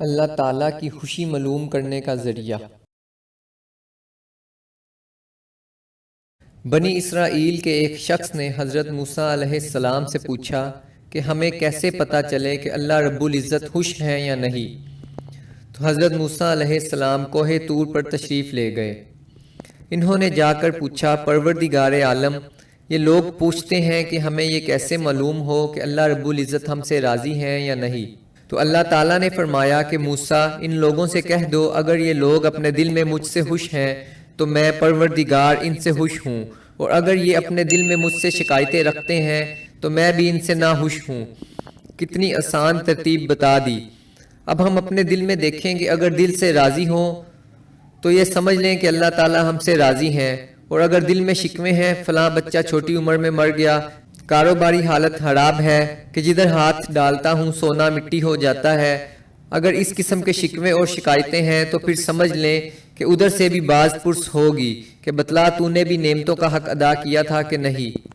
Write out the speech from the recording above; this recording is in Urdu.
اللہ تعالیٰ کی خوشی معلوم کرنے کا ذریعہ۔ بنی اسرائیل کے ایک شخص نے حضرت موسیٰ علیہ السلام سے پوچھا کہ ہمیں کیسے پتہ چلے کہ اللہ رب العزت خوش ہیں یا نہیں؟ تو حضرت موسیٰ علیہ السلام کوہ طور پر تشریف لے گئے۔ انہوں نے جا کر پوچھا، پروردگار عالم، یہ لوگ پوچھتے ہیں کہ ہمیں یہ کیسے معلوم ہو کہ اللہ رب العزت ہم سے راضی ہیں یا نہیں؟ تو اللہ تعالیٰ نے فرمایا کہ موسیٰ، ان لوگوں سے کہہ دو اگر یہ لوگ اپنے دل میں مجھ سے خوش ہیں تو میں پروردگار ان سے خوش ہوں، اور اگر یہ اپنے دل میں مجھ سے شکایتیں رکھتے ہیں تو میں بھی ان سے ناخوش ہوں۔ کتنی آسان ترتیب بتا دی۔ اب ہم اپنے دل میں دیکھیں کہ اگر دل سے راضی ہوں تو یہ سمجھ لیں کہ اللہ تعالیٰ ہم سے راضی ہیں، اور اگر دل میں شکوے ہیں، فلاں بچہ چھوٹی عمر میں مر گیا، کاروباری حالت خراب ہے کہ جدھر ہاتھ ڈالتا ہوں سونا مٹی ہو جاتا ہے، اگر اس قسم کے شکوے اور شکایتیں ہیں تو پھر سمجھ لیں کہ ادھر سے بھی باز پرس ہوگی کہ بتلا تو نے بھی نعمتوں کا حق ادا کیا تھا کہ نہیں۔